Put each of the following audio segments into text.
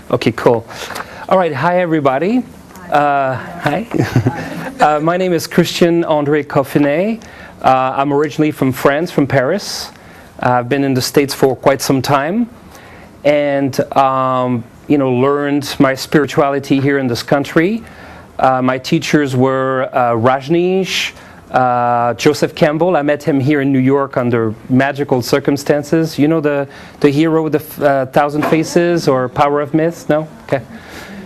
Okay, cool. All right, hi everybody. Hi. My name is Christian André Coffinet. I'm originally from France, from Paris. I've been in the States for quite some time, and learned my spirituality here in this country. My teachers were Rajneesh, Joseph Campbell. I met him here in New York under magical circumstances. You know the hero with the 1,000 faces or Power of Myth? No? Okay.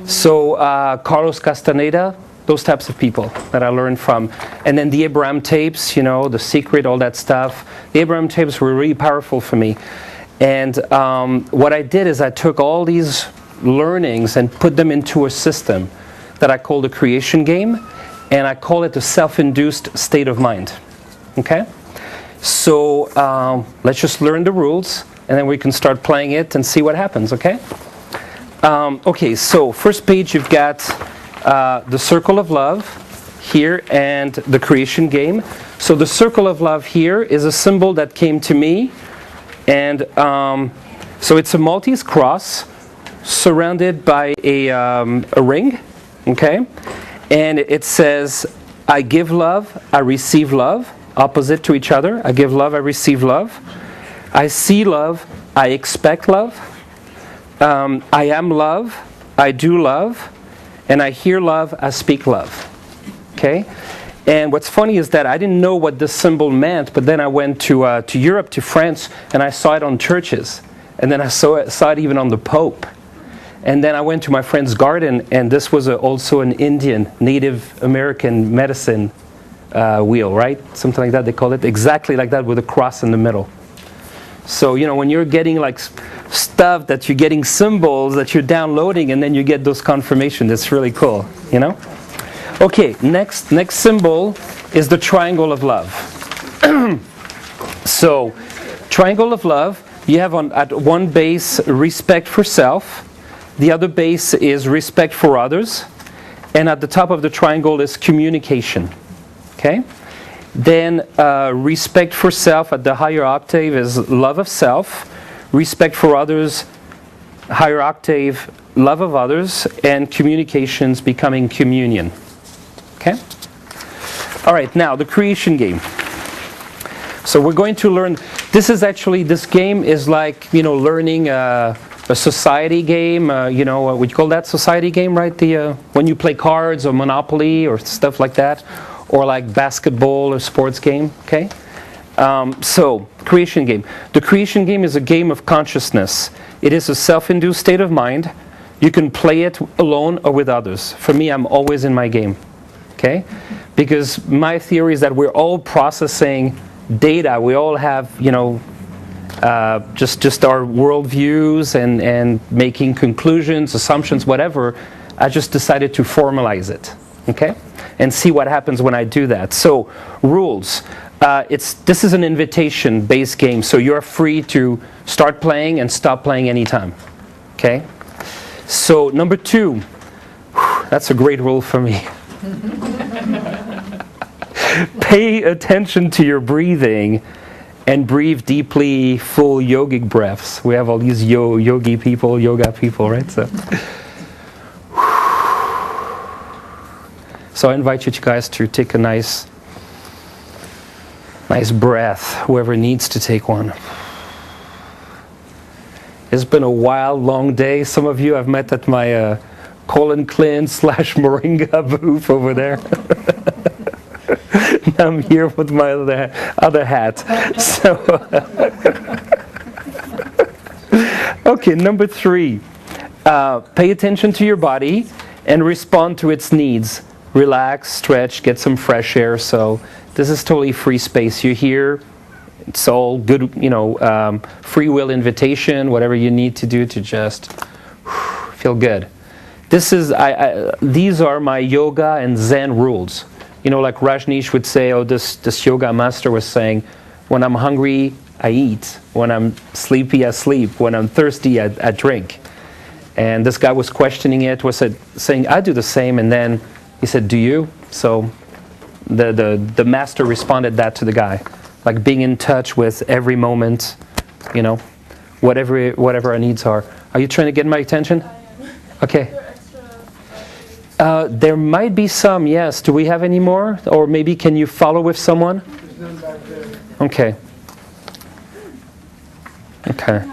So Carlos Castaneda, those types of people that I learned from. And then the Abraham tapes, The Secret, all that stuff. The Abraham tapes were really powerful for me. And what I did is I took all these learnings and put them into a system that I call the creation game. And I call it the self-induced state of mind. Okay? So let's just learn the rules, and then we can start playing it and see what happens, okay? Okay, so first page you've got the circle of love here and the creation game. So the circle of love here is a symbol that came to me. And so it's a Maltese cross surrounded by a ring, okay? And it says, I give love, I receive love, opposite to each other. I give love, I receive love. I see love, I expect love. I am love, I do love. And I hear love, I speak love. Okay? And what's funny is that I didn't know what this symbol meant, but then I went to Europe, to France, and I saw it on churches. And then I saw it even on the Pope. And then I went to my friend's garden, and this was also an Indian, Native American medicine wheel, right? Something like that, they call it. Exactly like that with a cross in the middle. So, when you're getting like stuff that you're getting symbols that you're downloading, and then you get those confirmations, it's really cool, Okay, next symbol is the triangle of love. So, triangle of love, you have at one base respect for self. The other base is respect for others. And at the top of the triangle is communication. Okay? Then respect for self at the higher octave is love of self. Respect for others, higher octave, love of others. And communications becoming communion. Okay? All right, now the creation game. So we're going to learn, this game is like, learning a society game, would you call that society game, right? When you play cards or Monopoly or stuff like that, or like basketball or sports game, okay? So, creation game. The creation game is a game of consciousness. It is a self-induced state of mind. You can play it alone or with others. For me, I'm always in my game, okay? Because my theory is that we're all processing data. We all have, just our worldviews and making conclusions, assumptions, whatever. I just decided to formalize it, okay, and see what happens when I do that. So, rules. This is an invitation-based game, so you're free to start playing and stop playing anytime, okay. So number 2, that's a great rule for me. Pay attention to your breathing. And breathe deeply, full yogic breaths. We have all these yoga people, right? So I invite you guys to take a nice breath, whoever needs to take one. It's been a wild, long day. Some of you I've met at my colon cleanse / moringa booth over there. I'm here with my other hat. So, okay, number 3. Pay attention to your body and respond to its needs. Relax, stretch, get some fresh air. So this is totally free space. You're here. It's all good, free will invitation, whatever you need to do to just feel good. These are my yoga and Zen rules. Like Rajneesh would say, this yoga master was saying, when I'm hungry, I eat. When I'm sleepy, I sleep. When I'm thirsty, I drink. And this guy was questioning it, saying, I do the same. And then he said, do you? So the master responded that to the guy. Like being in touch with every moment, whatever our needs are. Are you trying to get my attention? Okay. There might be some, yes. Do we have any more? Or maybe can you follow with someone? There's none back there. Okay. Okay.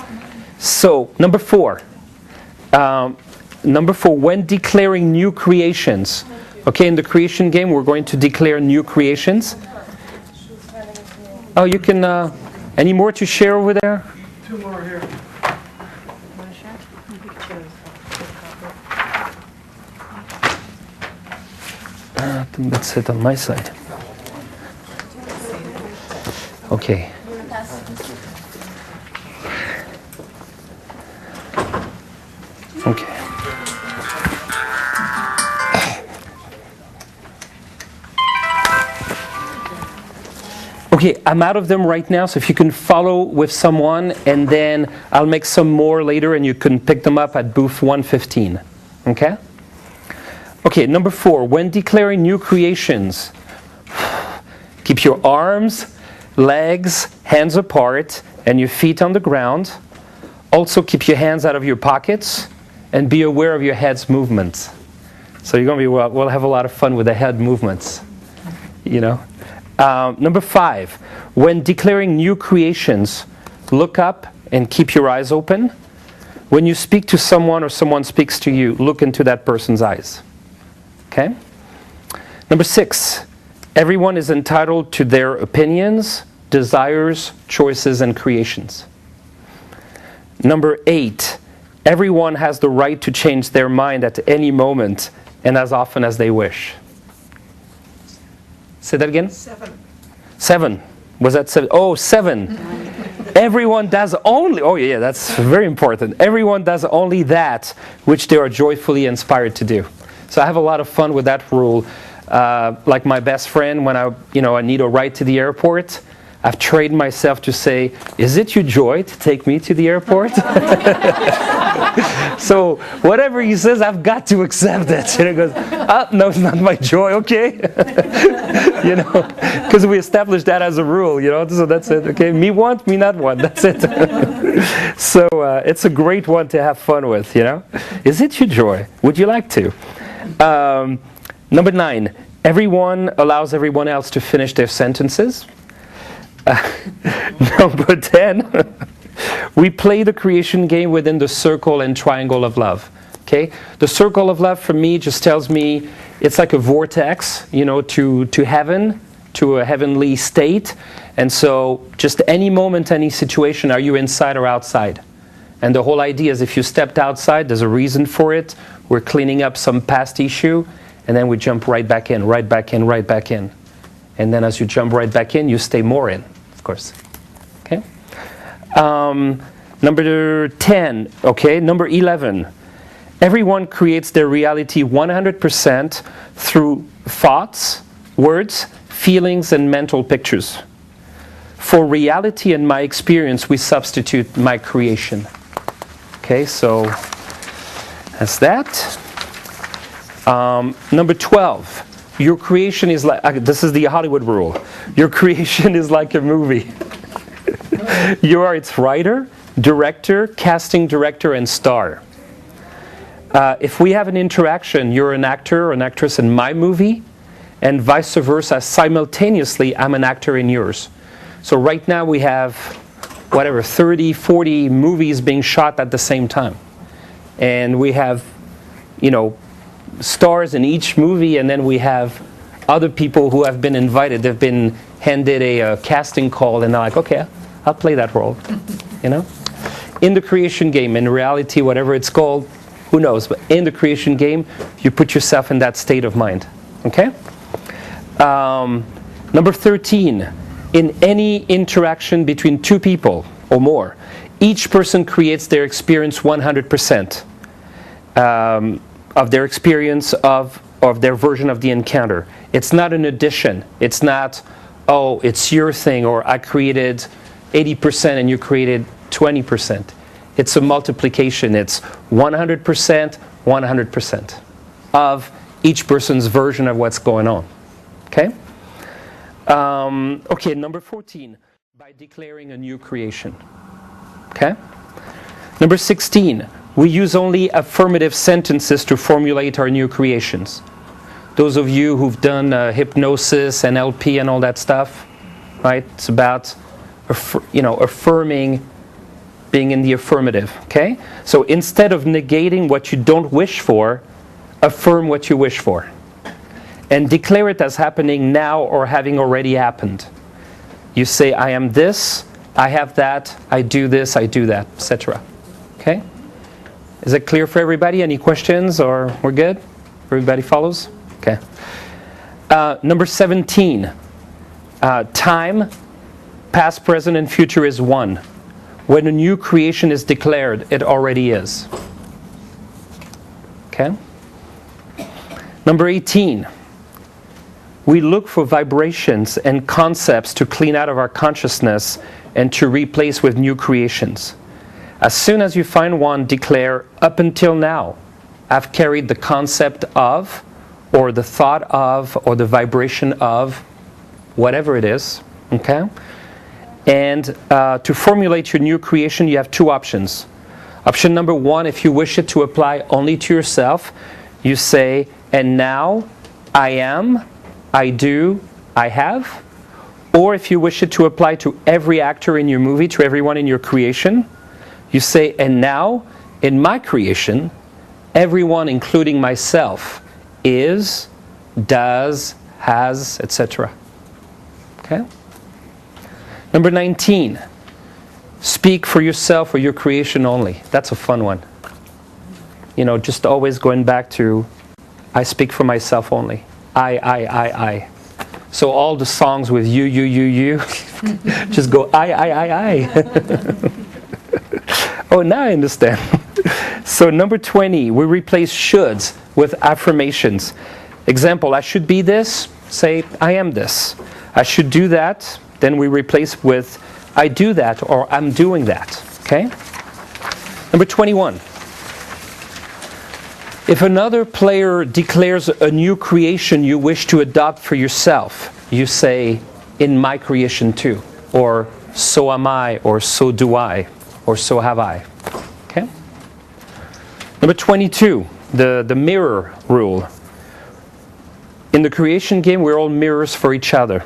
So, number 4. Number 4, when declaring new creations. Okay, in the creation game, we're going to declare new creations. Oh, you can, any more to share over there? 2 more here. That's it on my side. Okay. Okay. Okay, I'm out of them right now, so if you can follow with someone, and then I'll make some more later, and you can pick them up at booth 115. Okay? Okay, number 4, when declaring new creations, keep your arms, legs, hands apart, and your feet on the ground. Also keep your hands out of your pockets, and be aware of your head's movements. So you're going to be, we'll have a lot of fun with the head movements, you know. Number 5, when declaring new creations, look up and keep your eyes open. When you speak to someone or someone speaks to you, look into that person's eyes. Okay? Number 6, everyone is entitled to their opinions, desires, choices, and creations. Number 8, everyone has the right to change their mind at any moment and as often as they wish. Say that again? 7. Was that 7? Oh, 7. Everyone does only, oh yeah, that's very important. Everyone does only that which they are joyfully inspired to do. So I have a lot of fun with that rule. Like my best friend, when I need a ride to the airport, I've trained myself to say, "Is it your joy to take me to the airport?" So whatever he says, I've got to accept it. And he goes, "No, it's not my joy." Okay, because we established that as a rule. So that's it. Okay, me want, me not want. That's it. So it's a great one to have fun with. Is it your joy? Would you like to? Number 9, everyone allows everyone else to finish their sentences. Number 10, we play the creation game within the circle and triangle of love. Okay, the circle of love for me just tells me it's like a vortex, to heaven, to a heavenly state. And so just any moment, any situation, are you inside or outside? And the whole idea is if you stepped outside, there's a reason for it. We're cleaning up some past issue, and then we jump right back in, right back in, right back in. And then as you jump right back in, you stay more in, of course. Okay? Number 10, okay? Number 11. Everyone creates their reality 100% through thoughts, words, feelings, and mental pictures. For reality and my experience, we substitute my creation. Okay, so that's that. Number 12. Your creation is like, this is the Hollywood rule. Your creation is like a movie. You are its writer, director, casting director, and star. If we have an interaction, you're an actor or an actress in my movie, and vice versa, simultaneously, I'm an actor in yours. So right now we have, 30, 40 movies being shot at the same time. And we have, stars in each movie, and then we have other people who have been invited. They've been handed a casting call, and they're like, okay, I'll play that role. In the creation game, in reality, whatever it's called, who knows? But in the creation game, you put yourself in that state of mind. Okay? Number 13. In any interaction between two people or more, each person creates their experience 100% of their experience of their version of the encounter. It's not an addition. It's not, oh, it's your thing, or I created 80% and you created 20%. It's a multiplication. It's 100%, 100% of each person's version of what's going on. Okay? Okay, number 14, by declaring a new creation. Okay? Number 16, we use only affirmative sentences to formulate our new creations. Those of you who've done hypnosis, NLP and all that stuff, right? It's about affirming, being in the affirmative, okay? So instead of negating what you don't wish for, affirm what you wish for. And declare it as happening now or having already happened. You say, I am this, I have that, I do this, I do that, etc. Okay? Is it clear for everybody? Any questions or we're good? Everybody follows? Okay. Number 17. Time, past, present, and future is one. When a new creation is declared, it already is. Okay? Number 18. We look for vibrations and concepts to clean out of our consciousness and to replace with new creations. As soon as you find one, declare, up until now, I've carried the concept of, or the thought of, or the vibration of, whatever it is, okay? And to formulate your new creation, you have two options. Option number one, if you wish it to apply only to yourself, you say, and now I am, I do, I have. Or if you wish it to apply to every actor in your movie, to everyone in your creation, you say, and now, in my creation, everyone, including myself, is, does, has, etc. Okay? Number 19. Speak for yourself or your creation only. That's a fun one. Just always going back to, I speak for myself only. I. So all the songs with you, just go I. Oh, now I understand. So number 20, we replace shoulds with affirmations. Example, I should be this, say I am this. I should do that, then we replace with I do that or I'm doing that. Okay? Number 21. If another player declares a new creation you wish to adopt for yourself, you say, in my creation too, or so am I, or so do I, or so have I. Okay? Number 22, the mirror rule. In the creation game, we're all mirrors for each other.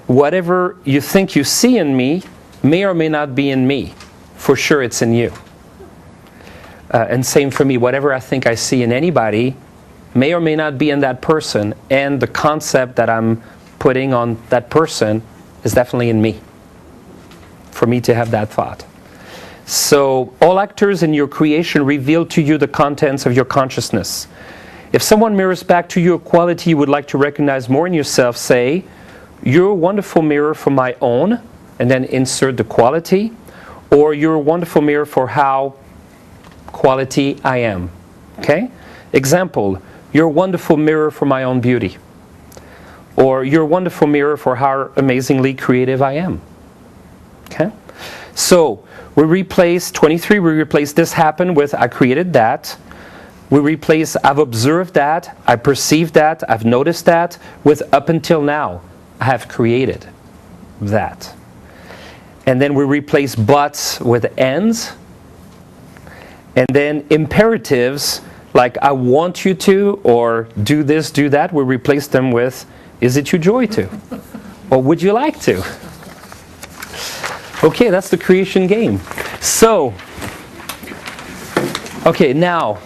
Whatever you think you see in me may or may not be in me. For sure it's in you. And same for me, whatever I think I see in anybody may or may not be in that person, and the concept that I'm putting on that person is definitely in me, for me to have that thought. So all actors in your creation reveal to you the contents of your consciousness. If someone mirrors back to you a quality you would like to recognize more in yourself, say, you're a wonderful mirror for my own, and then insert the quality, or you're a wonderful mirror for how quality I am. Okay? Example, you're a wonderful mirror for my own beauty. Or you're a wonderful mirror for how amazingly creative I am. Okay? So, we replace 23, we replace this happened with I created that. We replace I've observed that, I perceived that, I've noticed that, with up until now, I have created that. And then we replace buts with ends. And then imperatives, like I want you to, or do this, do that, we replace them with, is it your joy to? Or would you like to? Okay, that's the creation game. So, okay, now,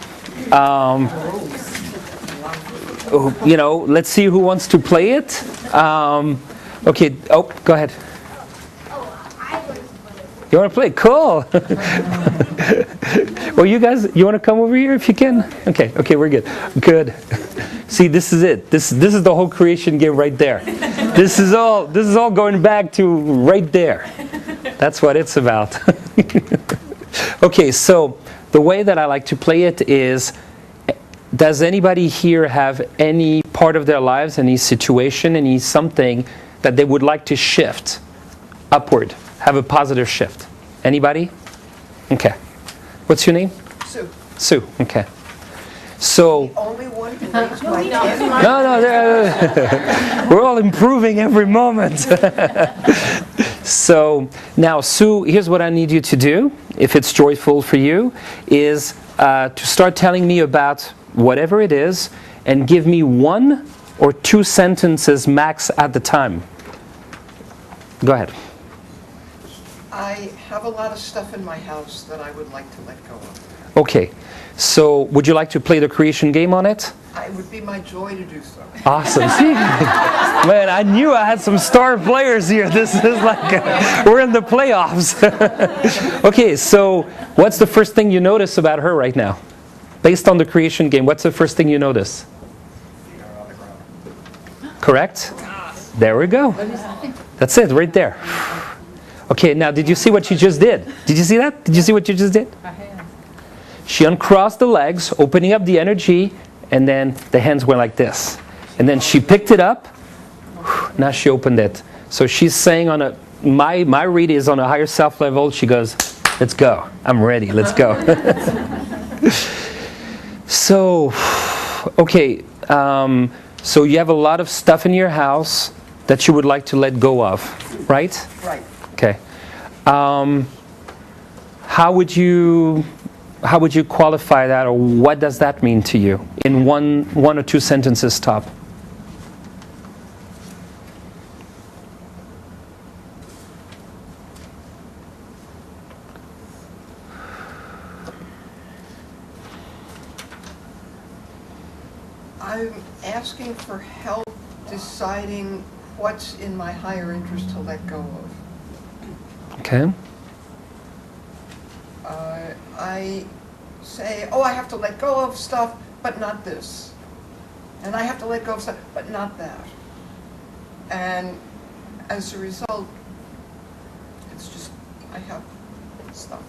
let's see who wants to play it. Okay, go ahead. You want to play? Cool. Well, you guys, you want to come over here if you can? Okay, we're good. Good. See, this is it. This is the whole creation game right there. This is all going back to right there. That's what it's about. Okay, so the way that I like to play it is, does anybody here have any part of their lives, any situation, any something that they would like to shift upward? Have a positive shift. Anybody? Okay. What's your name? Sue. Sue. Okay. So. The only one who raised my hand. No, we're all improving every moment. So now, Sue, here's what I need you to do, if it's joyful for you, is to start telling me about whatever it is and give me 1 or 2 sentences max at the time. Go ahead. I have a lot of stuff in my house that I would like to let go of. Okay, so would you like to play the creation game on it? It would be my joy to do so. Awesome. See? Man, I knew I had some star players here. This is like, we're in the playoffs. Okay, so what's the first thing you notice about her right now? Based on the creation game, what's the first thing you notice? Correct? There we go. That's it, right there. Okay, now did you see what she just did? Did you see that? Did you see what you just did? She uncrossed the legs, opening up the energy, and then the hands went like this. And then she picked it up. Now she opened it. So she's saying on my read is on a higher self level. She goes, let's go. I'm ready. Let's go. So, okay. So you have a lot of stuff in your house that you would like to let go of, right? Right. Okay. How would you qualify that, or what does that mean to you in one or 2 sentences top? I'm asking for help deciding what's in my higher interest to let go of. Okay. I say, oh, I have to let go of stuff, but not this. And I have to let go of stuff, but not that. And as a result, it's just, I have stuff.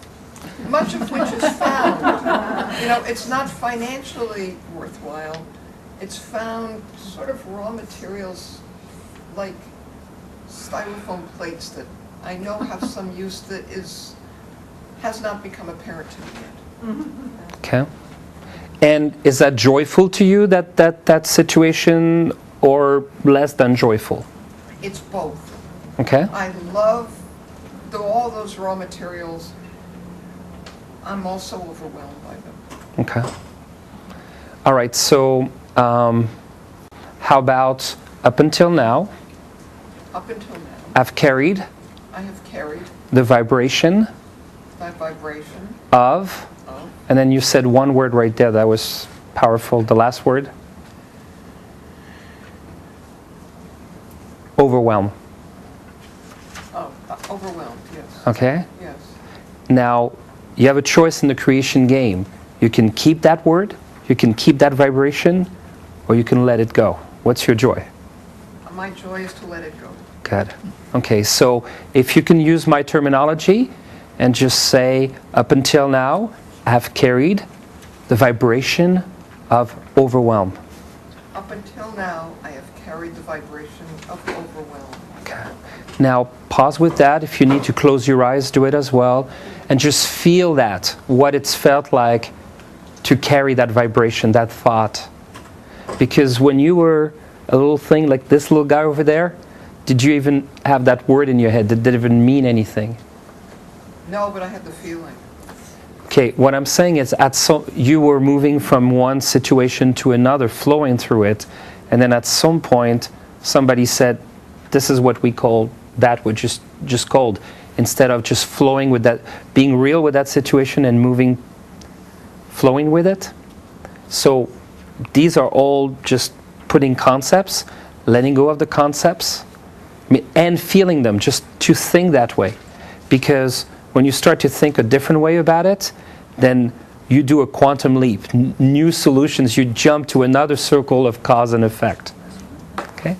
Much of which is found. It's not financially worthwhile. It's found sort of raw materials like styrofoam plates that I know have some use that has not become apparent to me yet. Okay. And is that joyful to you, that situation, or less than joyful? It's both. Okay. I love all those raw materials. I'm also overwhelmed by them. Okay. All right, so how about up until now? Up until now, I have carried the vibration of, and then you said one word right there that was powerful, the last word. Overwhelm. Overwhelmed, yes. Okay? Yes. Now, you have a choice in the creation game. You can keep that word, you can keep that vibration, or you can let it go. What's your joy? My joy is to let it go. Good. Okay, so if you can use my terminology and just say, up until now, I have carried the vibration of overwhelm. Up until now, I have carried the vibration of overwhelm. Okay. Now, pause with that. If you need to close your eyes, do it as well. And just feel that, what it's felt like to carry that vibration, that thought. Because when you were a little thing like this little guy over there, did you even have that word in your head? Did it even mean anything? No, but I had the feeling. Okay, what I'm saying is you were moving from one situation to another, flowing through it, and then at some point somebody said, this is what we call that which is just cold, instead of just flowing with that, being real with that situation and flowing with it. So these are all just putting concepts, letting go of the concepts, and feeling them, just to think that way. Because when you start to think a different way about it, then you do a quantum leap. New solutions, you jump to another circle of cause and effect. Okay?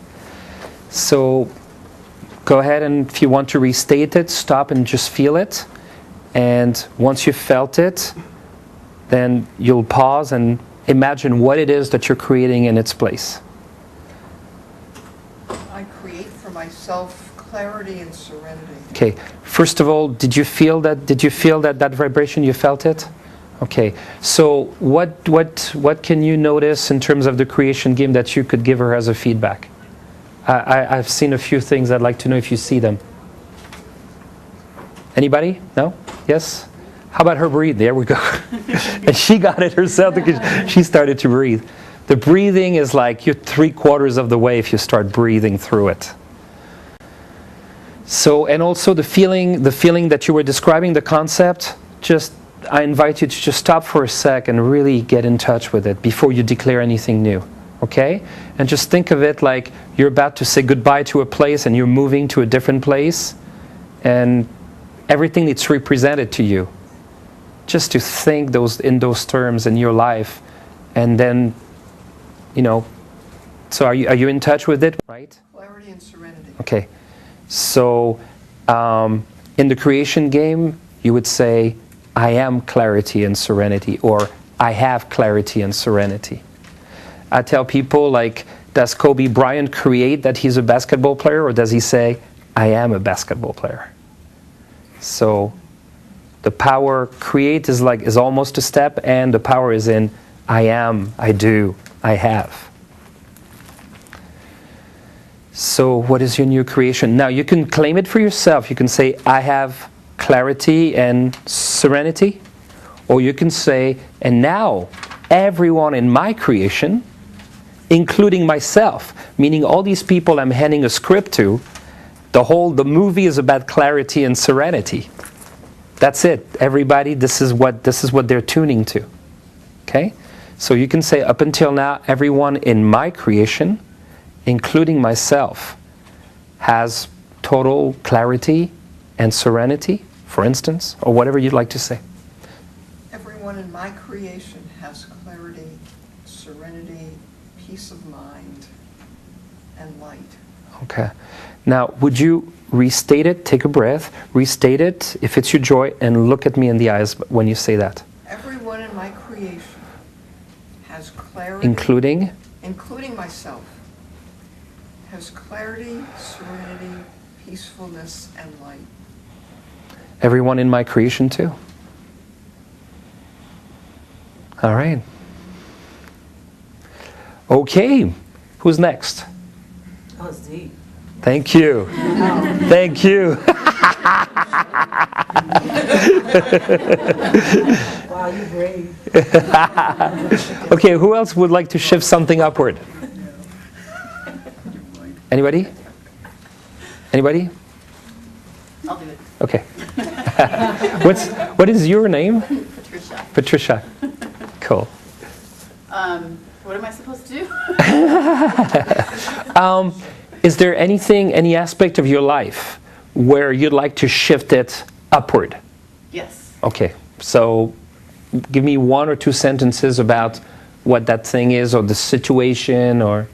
So go ahead, and if you want to restate it, stop and just feel it. And once you've felt it, then you'll pause and imagine what it is that you're creating in its place. I create for myself clarity and serenity. Okay. First of all, did you feel that vibration? You felt it? Okay. So what can you notice in terms of the creation game that you could give her as a feedback? I've seen a few things. I'd like to know if you see them. Anybody? No? Yes? How about her breathe? There we go. And she got it herself because she started to breathe. The breathing is like you're 3/4 of the way if you start breathing through it. So, and also the feeling that you were describing, the concept, I invite you to just stop for a sec and really get in touch with it before you declare anything new. Okay? And just think of it like you're about to say goodbye to a place and you're moving to a different place, and everything that's represented to you. Just to think in those terms in your life, and then, so are you in touch with it, right? Clarity and serenity. Okay. So, in the creation game, you would say, I am clarity and serenity, or I have clarity and serenity. I tell people, like, does Kobe Bryant create that he's a basketball player, or does he say, I am a basketball player? So, the power create is almost a step, and the power is in I am, I do, I have. So what is your new creation? Now you can claim it for yourself. You can say, I have clarity and serenity. Or you can say, and now everyone in my creation, including myself, meaning all these people I'm handing a script to, the movie is about clarity and serenity. That's it. Everybody, this is what they're tuning to. Okay? So you can say, up until now, everyone in my creation, including myself, has total clarity and serenity, for instance, or whatever you'd like to say. Everyone in my creation has clarity, serenity, peace of mind, and light. Okay. Now, would you restate it, take a breath, restate it, if it's your joy, and look at me in the eyes when you say that. Everyone in my creation has clarity. Including myself. Has clarity, serenity, peacefulness, and light. Everyone in my creation too. All right. Okay. Who's next? That was deep. Thank you. Thank you. Wow, you're brave. Okay, who else would like to shift something upward? Anybody? Anybody? I'll do it. Okay. What is your name? Patricia. Patricia. Cool. What am I supposed to do? Is there any aspect of your life where you'd like to shift it upward? Yes. Okay. So give me 1 or 2 sentences about what that thing is, or the situation, or...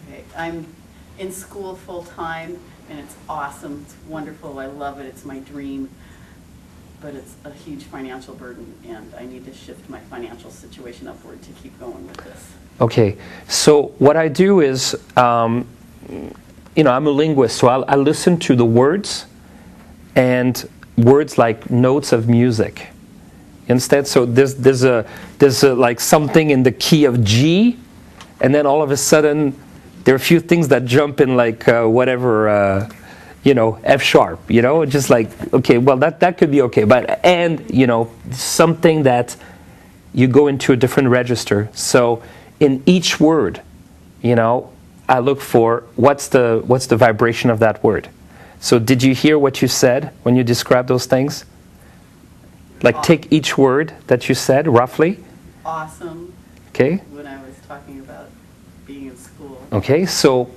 Okay. I'm in school full time, and it's awesome. It's wonderful. I love it. It's my dream. But it's a huge financial burden, and I need to shift my financial situation upward to keep going with this. Okay. So what I do is, I'm a linguist, so I listen to the words, and words like notes of music. Instead, so there's a like something in the key of G, and then all of a sudden there are a few things that jump in, like F sharp, just like, okay, well that could be okay, but something that you go into a different register. So in each word, I look for what's the vibration of that word. So did you hear what you said when you described those things? Like, take each word that you said, roughly. Awesome. Okay. When I was talking about being in school. Okay, so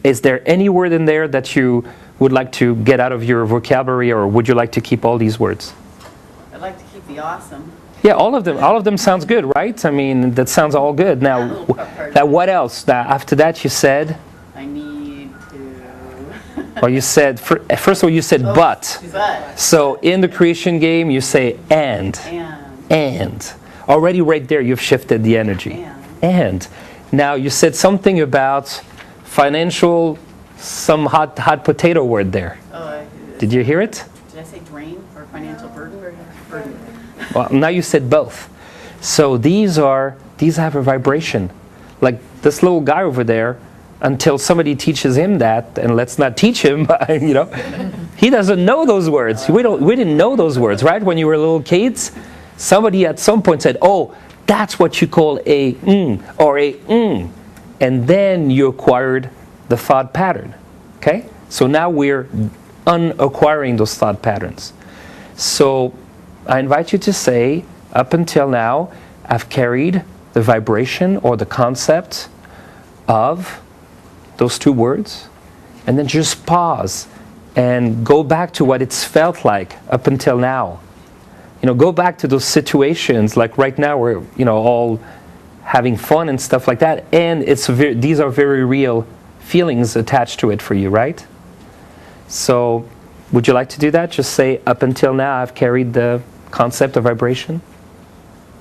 is there any word in there that you would like to get out of your vocabulary, or would you like to keep all these words? I'd like to keep the awesome. Yeah, all of them sounds good, right? I mean, that sounds all good. Now, what else? Now, after that, you said? I need to... Well, you said, first of all, you said but. So in the creation game, you say and. Already right there, you've shifted the energy. And. Now, you said something about financial, some hot potato word there. Did you hear it? Did I say drain or financial burden? Burden. Well, now you said both. So these have a vibration. Like this little guy over there, until somebody teaches him that, and let's not teach him, He doesn't know those words. We didn't know those words, right? When you were little kids, somebody at some point said, oh, that's what you call a or a and then you acquired the thought pattern. Okay? So now we're unacquiring those thought patterns. So I invite you to say, up until now, I've carried the vibration or the concept of those two words, and then just pause and go back to what it's felt like up until now. Go back to those situations, like right now we're, all having fun and stuff like that, and these are very real feelings attached to it for you, right? So, would you like to do that? Just say, up until now, I've carried the concept of vibration.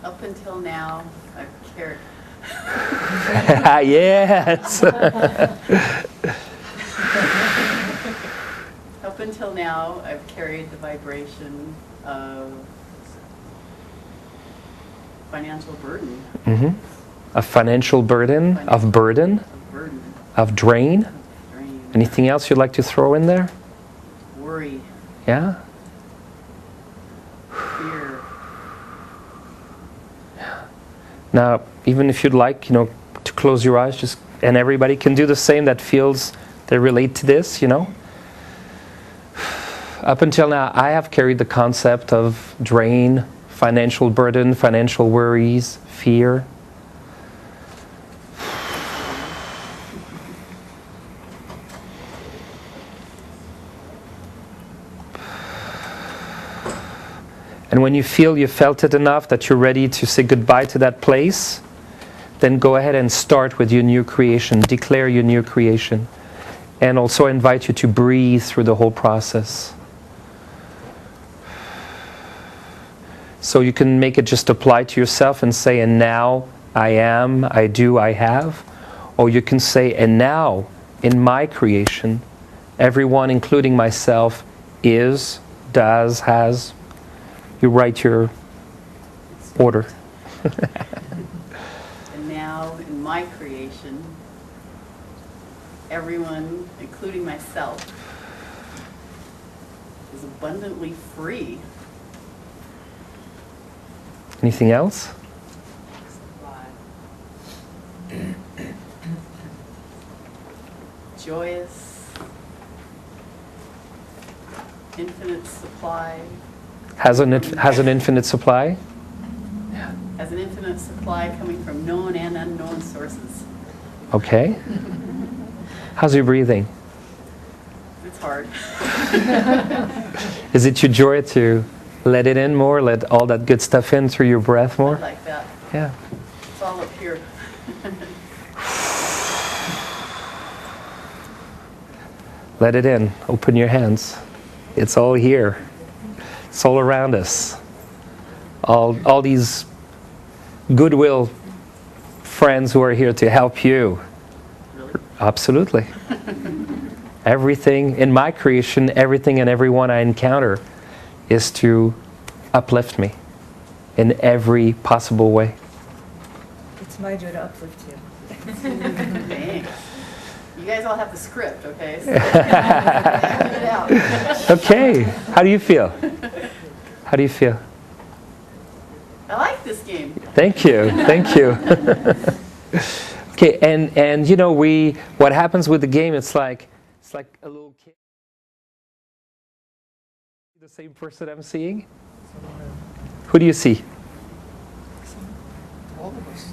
Up until now, I've carried. Yes. Up until now, I've carried the vibration of financial burden. Mm-hmm. A financial burden, of burden, of drain. Anything else you'd like to throw in there? Worry. Yeah? Fear. Now, even if you'd like, to close your eyes, and everybody can do the same that feels they relate to this, Up until now, I have carried the concept of drain, financial burden, financial worries, fear. And when you feel you felt it enough that you're ready to say goodbye to that place, then go ahead and start with your new creation. Declare your new creation. And also invite you to breathe through the whole process. So you can make it just apply to yourself and say, and now I am, I do, I have. Or you can say, and now in my creation, everyone, including myself, is, does, has. You write your order. And now, in my creation, everyone, including myself, is abundantly free. Anything else? Joyous, infinite supply. Has an infinite supply? Has an infinite supply coming from known and unknown sources. Okay. How's your breathing? It's hard. Is it your joy to let it in more, let all that good stuff in through your breath more? I like that. Yeah. It's all up here. Let it in. Open your hands. It's all here. It's all around us. All these goodwill friends who are here to help you. Really? Absolutely. Everything in my creation, everything and everyone I encounter is to uplift me in every possible way. It's my joy to uplift you. Thanks. You guys all have the script, okay? So act it out. Okay. How do you feel? How do you feel? I like this game. Thank you. Thank you. Okay, and what happens with the game, it's like a little kid. The same person I'm seeing? Who do you see? All of us.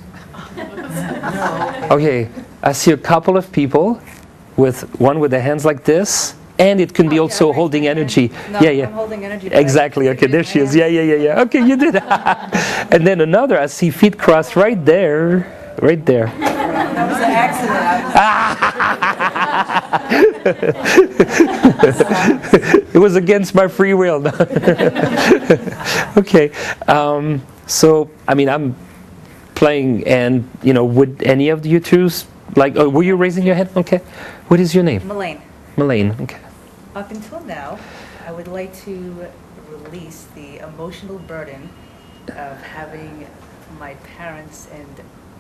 Okay, I see a couple of people one with their hands like this, and it can be also holding energy. No, yeah. I'm holding energy. Exactly. Okay, there she is. Yeah. Okay, you did. And then another, I see feet crossed right there. Right there. That was an accident. It was against my free will. Okay. So, I'm playing, and, would any of you two, were you raising your hand? Okay. What is your name? Melaine. Melaine. Okay. Up until now, I would like to release the emotional burden of having my parents and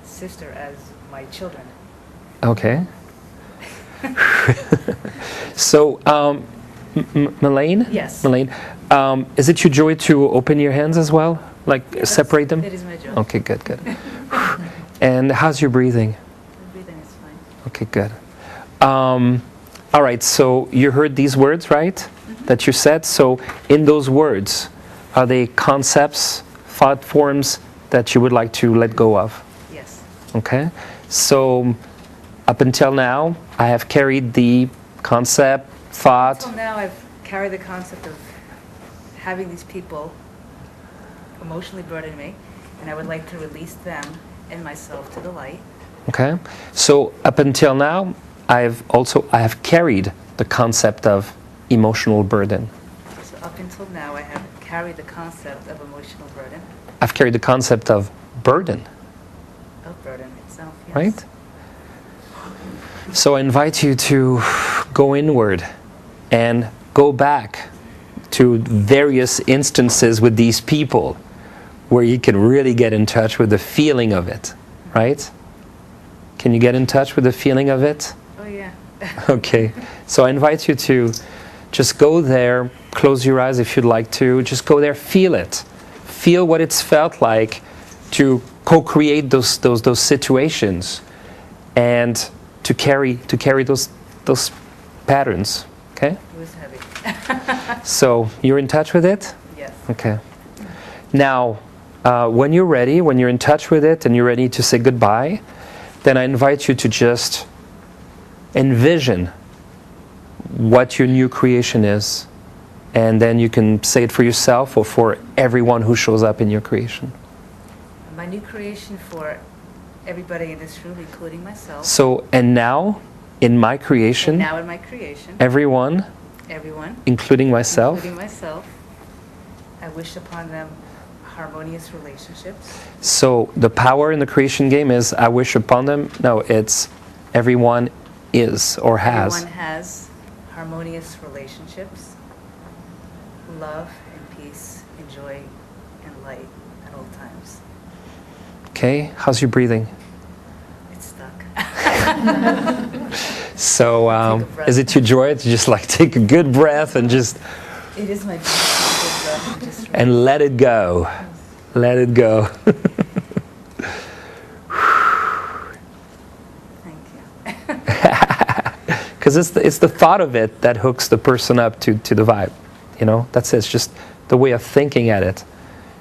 sister as my children. Okay. So, Melaine? Yes. Melaine, is it your joy to open your hands as well? Like separate them? It is my joy. Okay, good, good. And how's your breathing? The breathing is fine. Okay, good. All right, so you heard these words, right? That you said. So in those words, are they concepts, thought forms that you would like to let go of? Yes. Okay. So up until now, I have carried the concept, thought. Until now, I've carried the concept of having these people emotionally burden me, and I would like to release them and myself to the light. Okay. So up until now, I have carried the concept of emotional burden. So up until now, I have carried the concept of emotional burden. I've carried the concept of burden, Of burden itself, yes. right? So I invite you to go inward and go back to various instances with these people where you can really get in touch with the feeling of it, right? Can you get in touch with the feeling of it? Oh, yeah. Okay. So I invite you to just go there, close your eyes if you'd like to, just go there, feel it. Feel what it's felt like to co-create those situations and to carry those patterns, okay? It was heavy. So you're in touch with it? Yes. Okay. Now, when you're ready, when you're in touch with it and you're ready to say goodbye, then I invite you to just envision what your new creation is. And then you can say it for yourself or for everyone who shows up in your creation. My new creation for everybody in this room, including myself. So, and now, in my creation, And now in my creation, everyone, including myself, I wish upon them harmonious relationships. so the power in the creation game is I wish upon them. No, it's everyone is or has. Everyone has harmonious relationships, love and peace and joy and light at all times. Okay, how's your breathing? It's stuck. So, Take a breath. is it your joy to just like take a good breath and just It is my joy to just and let it go? Let it go. thank you. Because it's the thought of it that hooks the person up to the vibe. You know, that's it. It's just the way of thinking at it.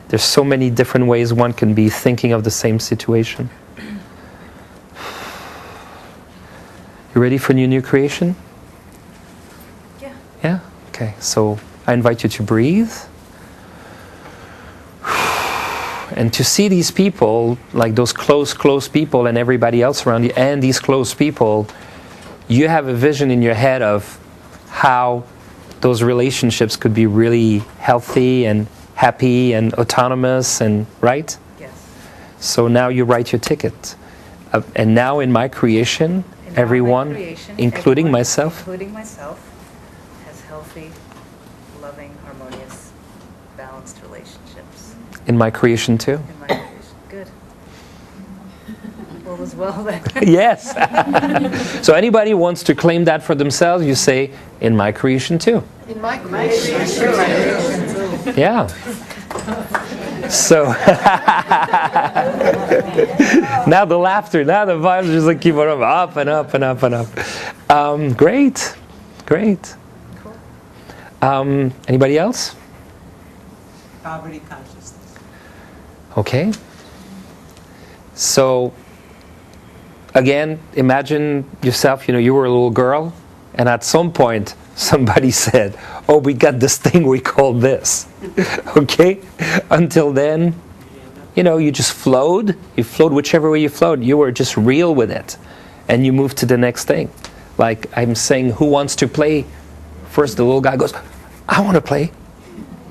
There's so many different ways one can be thinking of the same situation. You ready for your new creation? Yeah. Yeah? Okay, so I invite you to breathe. And to see these people, like those close people and everybody else around you, and these close people, you have a vision in your head of how those relationships could be really healthy and happy and autonomous and right? Yes. So now you write your ticket. And now in my creation, And now everyone, my creation, including everyone, myself, including myself, has healthy, loving, harmonious, balanced relationships. in my creation too. In my creation. Good. All is well then. Yes. So anybody who wants to claim that for themselves, you say, in my creation too. In my creation. Yeah. So now the laughter, now the vibes just like keep on up and up and up and up. Great. Cool. Anybody else? Poverty consciousness. Okay. So again, imagine yourself, you were a little girl, and at some point somebody said, oh, we got this thing we call this. Okay? Until then, you just flowed. You flowed whichever way you flowed. You were just real with it. And you moved to the next thing. Like I'm saying, who wants to play? First the little guy goes, I want to play.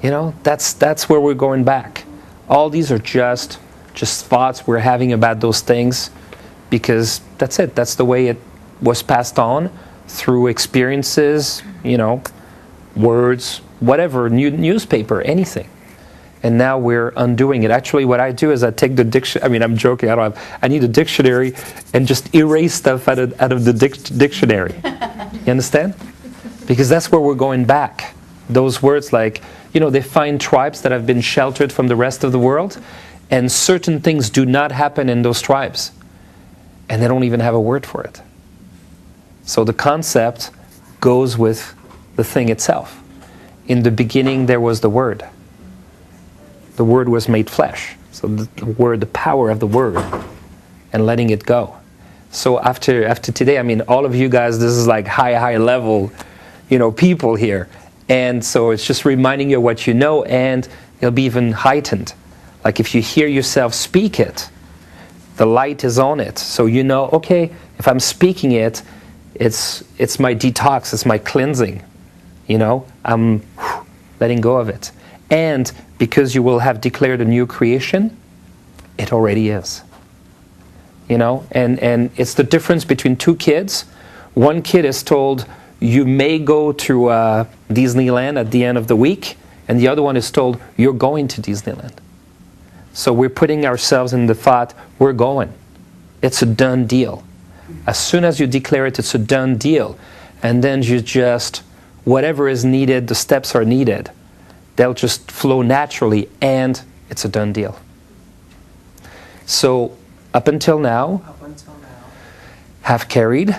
That's where we're going back. All these are just thoughts we're having about those things because that's it. That's the way it was passed on through experiences, words, whatever, newspaper, anything. And now we're undoing it. Actually, what I do is I take the dictionary. I'm joking. I need a dictionary and just erase stuff out of the dictionary. You understand? Because that's where we're going back. Those words like, they find tribes that have been sheltered from the rest of the world, and certain things do not happen in those tribes. And they don't even have a word for it. So the concept goes with the thing itself. In the beginning there was the Word. The Word was made flesh. So the Word, the power of the Word, and letting it go. So after today, all of you guys, this is like high level, people here. And so it's just reminding you of what you know, and it'll be even heightened. Like if you hear yourself speak it, the light is on it. So okay, if I'm speaking it, it's my detox, it's my cleansing. I'm letting go of it. And because you will have declared a new creation, it already is. And it's the difference between two kids. One kid is told, you may go to Disneyland at the end of the week, and the other one is told, you're going to Disneyland. So we're putting ourselves in the thought, we're going. It's a done deal. As soon as you declare it, it's a done deal. And then you just, whatever is needed, the steps are needed. They'll just flow naturally, and it's a done deal. So up until now, have carried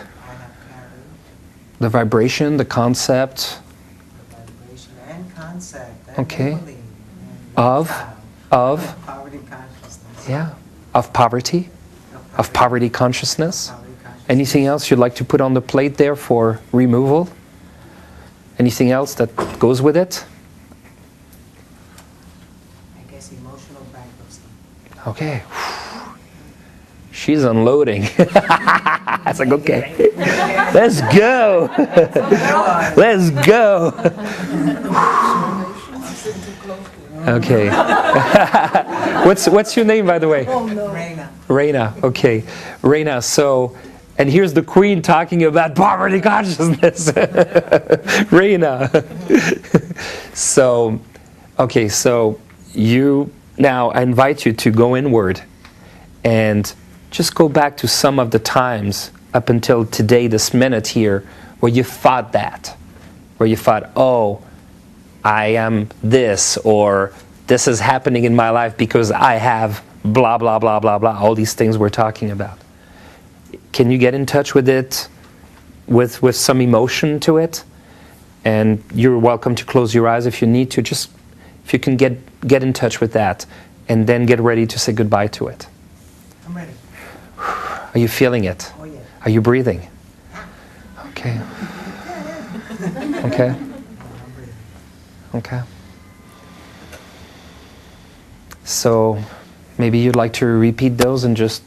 the vibration, the concept, okay, of poverty consciousness. Yeah, of poverty consciousness. Anything else you'd like to put on the plate there for removal? Anything else that goes with it? I guess emotional bankruptcy. Okay. She's unloading. That's like, okay. Let's go. Let's go. Okay. What's your name, by the way? Reina. Reina. Okay. Reina, so, and here's the queen talking about poverty consciousness. Reina. So, okay, so now I invite you to go inward and just go back to some of the times up until today, this minute here, where you thought that. Where you thought, oh, I am this, or this is happening in my life because I have blah, blah, blah, blah, blah, all these things we're talking about. Can you get in touch with it, with some emotion to it? And you're welcome to close your eyes if you need to. Just, if you can get in touch with that, and then get ready to say goodbye to it. I'm ready. Are you feeling it? Oh, yeah. Are you breathing? Okay. Okay. Okay. So maybe you'd like to repeat those and just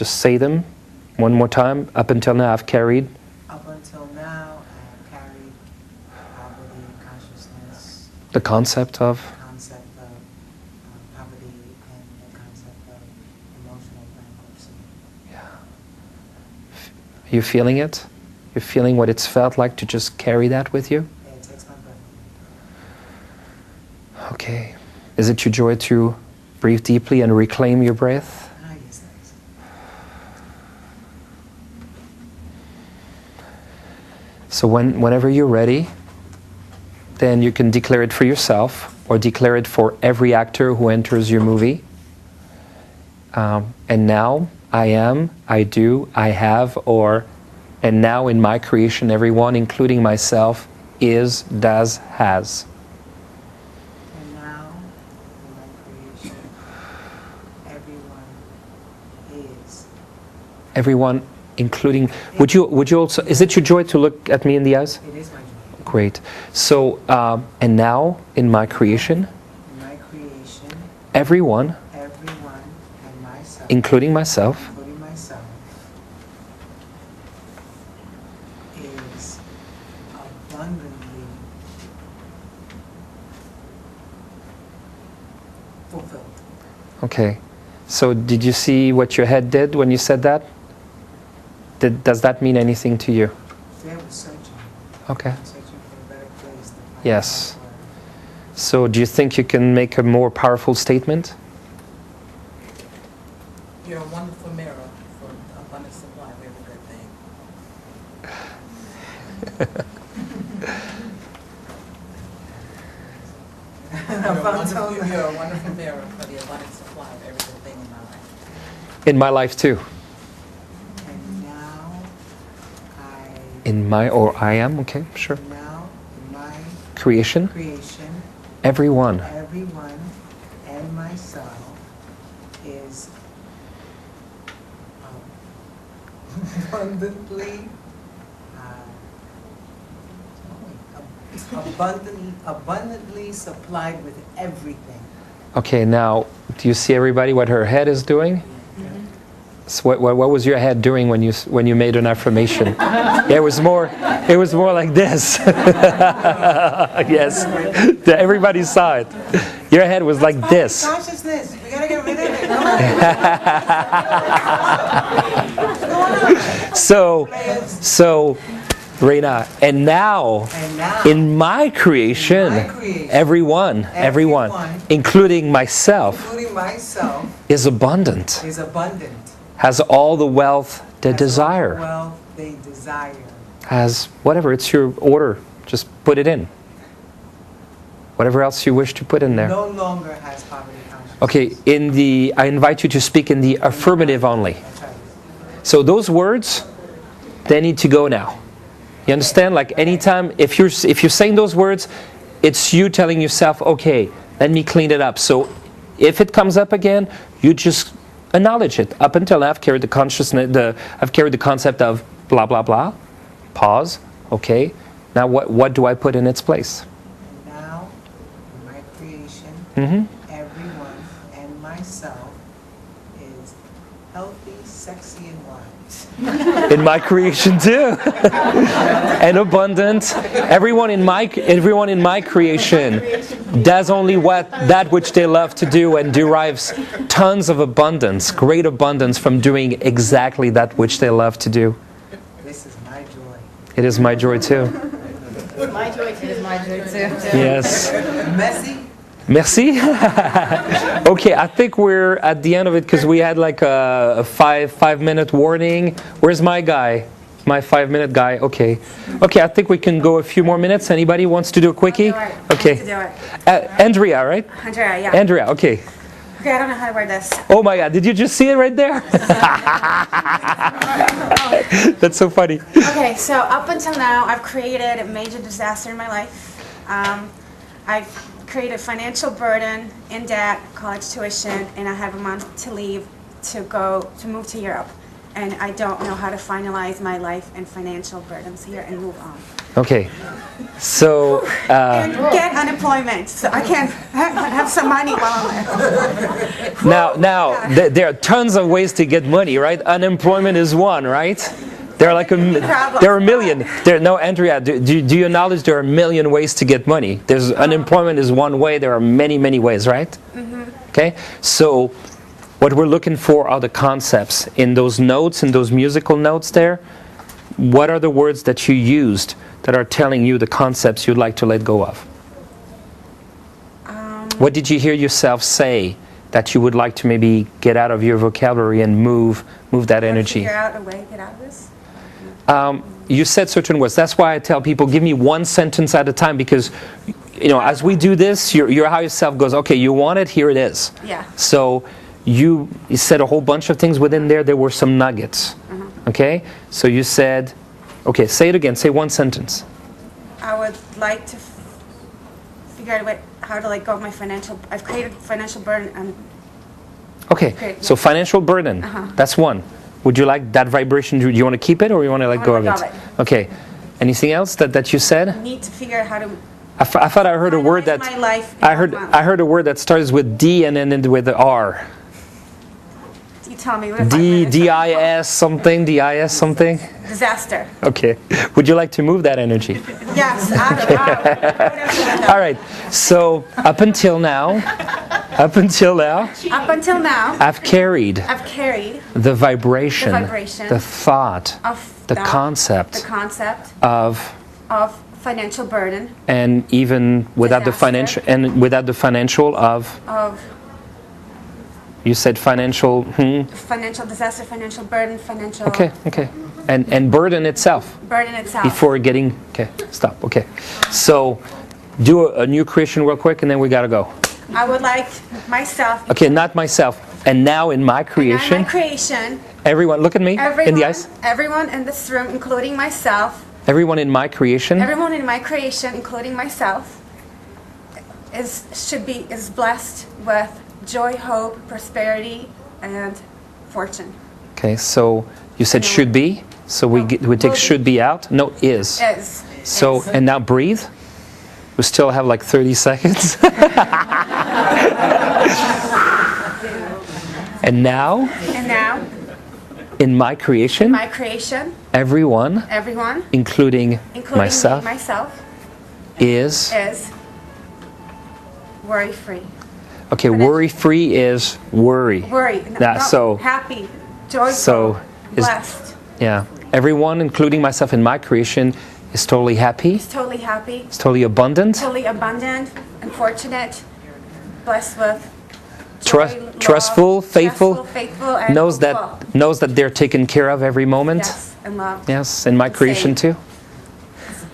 say them one more time. Up until now, I've carried. Up until now, I have carried poverty consciousness, The concept of. poverty, and the concept of emotional bankruptcy. Yeah. Are you feeling it? You're feeling what it's felt like to just carry that with you? Yeah, it takes my breath away. Okay. Is it your joy to breathe deeply and reclaim your breath? Ah, yes, thanks. So whenever you're ready, then you can declare it for yourself or declare it for every actor who enters your movie. And now I am, I do, I have, or and now in my creation everyone, including myself, is, does, has. And now, in my creation, everyone is. Everyone, including, would you also, is it your joy to look at me in the eyes? It is my joy. Great. So, and now in my creation, In my creation, everyone, and myself, including myself, is abundantly fulfilled. okay. So did you see what your head did when you said that? Does that mean anything to you? There was searching. Okay. Searching for a better place to find Yes. my word. So do you think you can make a more powerful statement? You're a wonderful mirror for abundant supply of every good thing. You're a wonderful bearer for the abundant supply of every good thing in my life. In my life too. And now I am, okay, sure. now in my Creation, creation, everyone everyone and myself is abundantly, abundantly supplied with everything. Okay, now, do you see everybody what her head is doing? So what was your head doing when you made an affirmation? Yeah, it was more like this. Yes, everybody saw it. Your head was like this. Consciousness. We gotta get rid of it. Come on. So, Reina, and now, in my creation, everyone, including myself, is abundant. Has all the wealth they desire. Has whatever, it's your order. Just put it in. Whatever else you wish to put in there. No longer has poverty consciousness. Okay, I invite you to speak in the affirmative only. So those words, they need to go now. You understand? Like anytime, if you're saying those words, it's you telling yourself, okay, let me clean it up. So if it comes up again, you just acknowledge it. Up until now, I've carried the concept of blah blah blah. Pause. Okay. Now what do I put in its place? And now, in my creation, everyone and myself is healthy, sexy, and wise. In my creation too, and abundant. Everyone in my creation does only that which they love to do and derives tons of abundance, great abundance from doing exactly that which they love to do. This is my joy. It is my joy too. It's my joy too. It is my joy too. Yes. Messy. Merci. Okay, I think we're at the end of it because we had like a 5-minute warning. Where's my guy? My 5-minute guy. Okay. Okay, I think we can go a few more minutes. Anybody wants to do a quickie? I'll do it. Okay. I have to do it. Andrea, right? Andrea, yeah. Andrea, okay. Okay, I don't know how to word this. Oh my God, did you just see it right there? That's so funny. Okay, so up until now, I've created a major disaster in my life. I've created financial burden, in debt, college tuition, and I have a month to leave to move to Europe. And I don't know how to finalize my life and financial burdens here and move on. Okay, so And get unemployment, so I can have some money while I'm there. now there are tons of ways to get money, right? Unemployment is one, right? There are there are a million. No, Andrea, do you acknowledge there are a million ways to get money? Unemployment is one way. There are many ways, right? Okay, so what we're looking for are the concepts in those notes, in those musical notes there. What are the words that you used that are telling you the concepts you'd like to let go of? What did you hear yourself say that you would like to maybe get out of your vocabulary and move that energy? Figure out a way to get out of this. You said certain words. That's why I tell people, give me one sentence at a time, because as we do this, your higher self goes, okay, you want it, here it is. Yeah. So you said a whole bunch of things within there. There were some nuggets. Okay? So you said, okay, say it again. Say one sentence. I would like to figure out how to let go of my I've created financial burden. Okay, Great. so financial burden, that's one. Would you like that vibration? Do you want to keep it or you want to let go of it? Okay. Anything else that you said? I need to figure out how to. I thought I heard a word that my life I heard a word that starts with D and then ended with the R. You tell me. What if I DIS something. DIS something. Disaster. Okay. Would you like to move that energy? Yes. Out. All right. So up until now, Up until now, I've carried the vibration, the thought, the concept of financial burden, and even without disaster. the financial of you said financial financial disaster, financial burden, financial. Okay. And burden itself. Burden itself. Before getting, okay, stop, okay. So, do a new creation real quick and then we gotta go. I would like myself. Okay, not myself. And now in my And creation, in my creation, everyone, look at me in the eyes. everyone in this room, including myself, Everyone in my creation everyone in my creation, including myself, is blessed with joy, hope, prosperity, and fortune. Okay, so you said should be, so we take should be out. No, is. Is. So, Is. and now breathe. We still have like 30 seconds. And now, in my creation, everyone, including myself, is worry-free. okay. Worry-free is worry. So happy, joyful, so is, blessed. yeah. Everyone, including myself in my creation, is totally happy. Is totally happy. Is totally abundant. Totally abundant and fortunate, blessed with joy, trustful, faithful, and knows hopeful. that they're taken care of every moment. Yes, and love. Yes, in my creation too.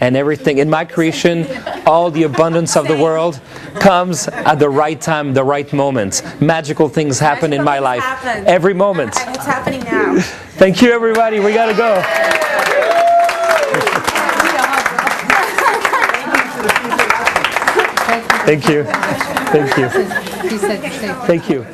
And everything in my creation, all the abundance of the world comes at the right time, the right moment. Magical things happen in my life every moment. It's happening now. Thank you, everybody. We gotta go. Thank you. Thank you. Thank you.